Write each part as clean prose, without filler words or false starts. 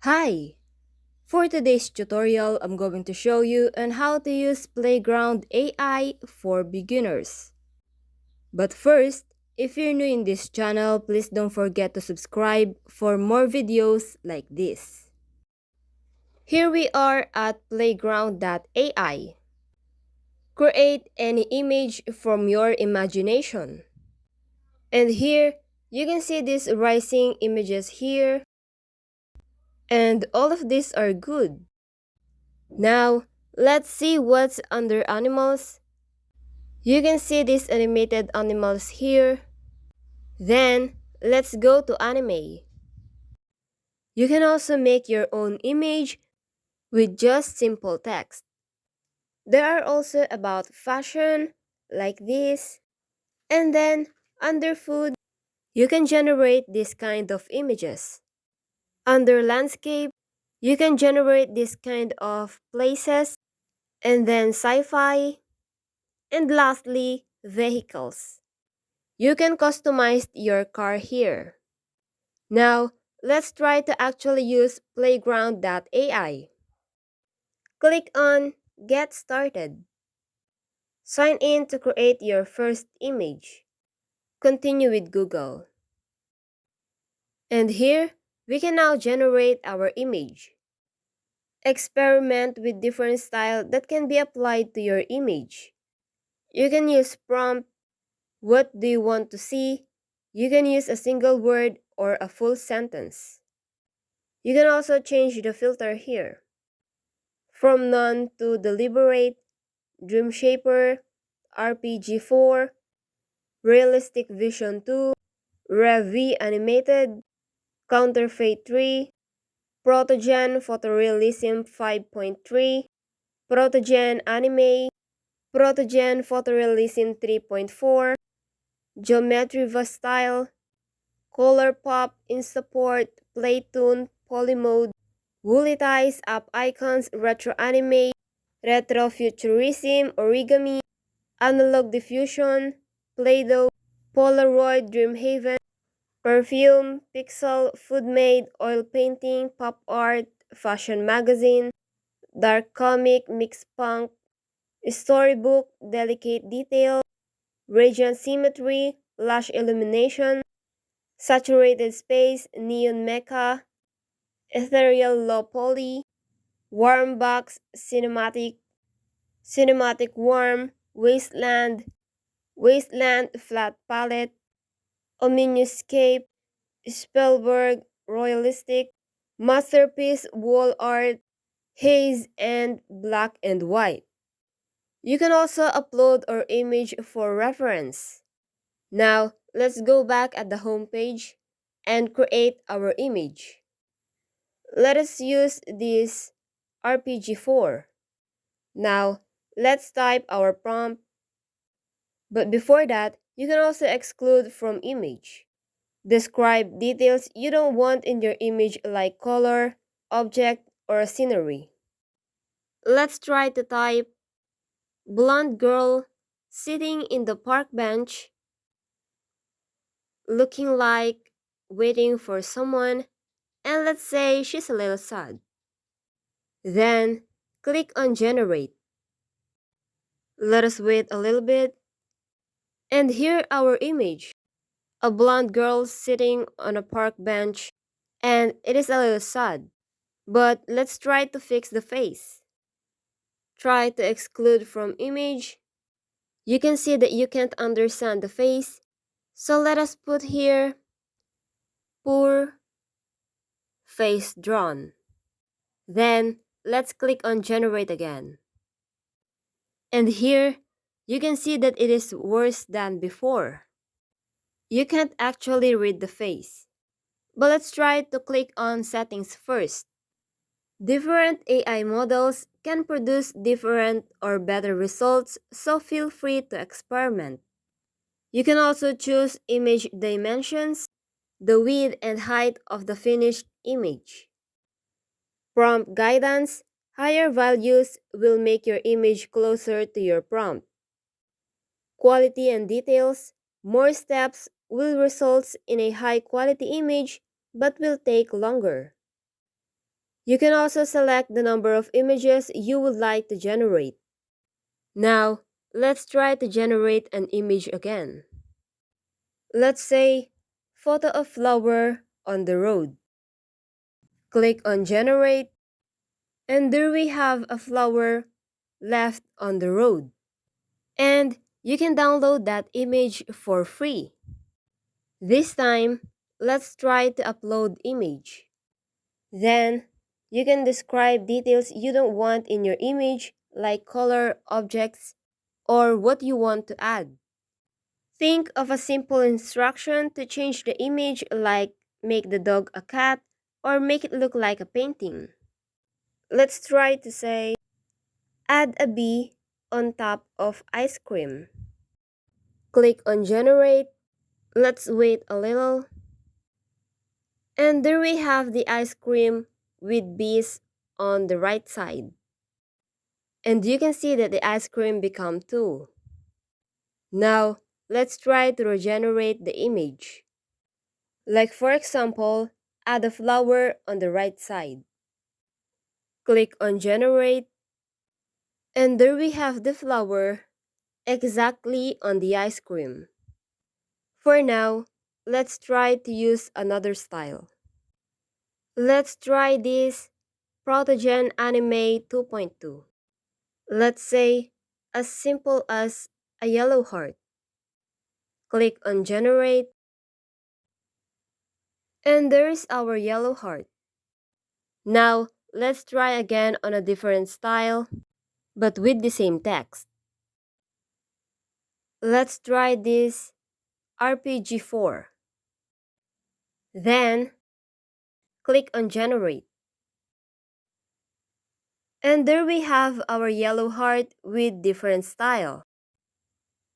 Hi! For today's tutorial, I'm going to show you on how to use Playground AI for beginners. But first, if you're new in this channel, please don't forget to subscribe for more videos like this. Here we are at playground.ai. Create any image from your imagination. And here, you can see these rising images here. And all of these are good. Now, let's see what's under animals. You can see these animated animals here. Then, let's go to anime. You can also make your own image with just simple text. There are also about fashion, like this. And then, under food, you can generate this kind of images. Under landscape, you can generate this kind of places. And then sci-fi. And lastly, vehicles. You can customize your car here. Now, let's try to actually use Playground.ai. Click on Get Started. Sign in to create your first image. Continue with Google. And here, we can now generate our image. Experiment with different styles that can be applied to your image. You can use prompt. What do you want to see? You can use a single word or a full sentence. You can also change the filter here. From none to deliberate, dream shaper, RPG4, realistic vision 2, Rev animated, counterfeit 3, protogen photorealism 5.3, protogen anime, protogen photorealism 3.4, geometry style, Color Pop, Instaport, Playtoon, Polymode, Woolitize, App Icons, Retro Anime, Retrofuturism, Origami, Analog Diffusion, Play-Doh, Polaroid, Dreamhaven, Perfume, Pixel, Foodmade, Oil Painting, Pop Art, Fashion Magazine, Dark Comic, Mix Punk, Storybook, Delicate Detail, Radiant Symmetry, Lush Illumination, Saturated Space, Neon Mecha, Ethereal Low Poly, Warm Box, Cinematic Warm, Wasteland, Wasteland Flat Palette, Ominiouscape, Spellberg, Royalistic, Masterpiece Wall Art, Haze, and Black and White. You can also upload our image for reference. Now, let's go back at the home page and create our image. Let us use this RPG4. Now, let's type our prompt. But before that, you can also exclude from image. Describe details you don't want in your image like color, object, or scenery. Let's try to type blonde girl sitting in the park bench, looking like waiting for someone, and let's say she's a little sad. Then, click on Generate. Let us wait a little bit. And here our image. A blonde girl sitting on a park bench, and it is a little sad. But let's try to fix the face. Try to exclude from image. You can see that you can't understand the face. So let us put here, poor face drawn. Then, let's click on Generate again. And here, you can see that it is worse than before. You can't actually read the face. But let's try to click on Settings first. Different AI models can produce different or better results, so feel free to experiment. You can also choose image dimensions, the width and height of the finished image. Prompt guidance, higher values will make your image closer to your prompt. Quality and details, more steps will result in a high quality image but will take longer. You can also select the number of images you would like to generate. Now, let's try to generate an image again. Let's say, photo of flower on the road. Click on Generate, and there we have a flower left on the road. And you can download that image for free. This time, let's try to upload image. Then, you can describe details you don't want in your image, like color, objects, or what you want to add. Think of a simple instruction to change the image, like make the dog a cat or make it look like a painting. Let's try to say, add a bee on top of ice cream. Click on Generate. Let's wait a little. And there we have the ice cream with bees on the right side. And you can see that the ice cream become two. Now, let's try to regenerate the image. Like for example, add a flower on the right side. Click on Generate. And there we have the flower exactly on the ice cream. For now, let's try to use another style. Let's try this Protogen Anime 2.2. Let's say as simple as a yellow heart. Click on Generate. And there's our yellow heart. Now, let's try again on a different style, but with the same text. Let's try this RPG4. Then, click on Generate. And there we have our yellow heart with different style.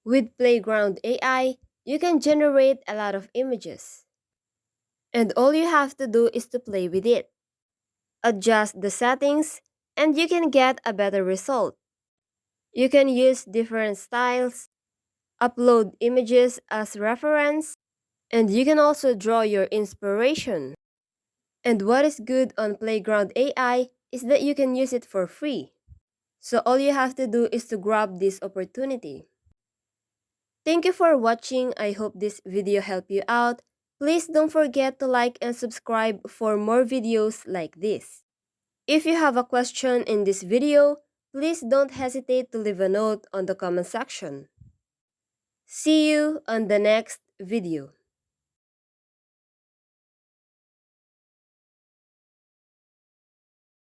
With Playground AI, you can generate a lot of images. And all you have to do is to play with it. Adjust the settings, and you can get a better result. You can use different styles, upload images as reference, and you can also draw your inspiration. And what is good on Playground AI is that you can use it for free. So all you have to do is to grab this opportunity. Thank you for watching. I hope this video helped you out. Please don't forget to like and subscribe for more videos like this. If you have a question in this video, please don't hesitate to leave a note on the comment section. See you on the next video.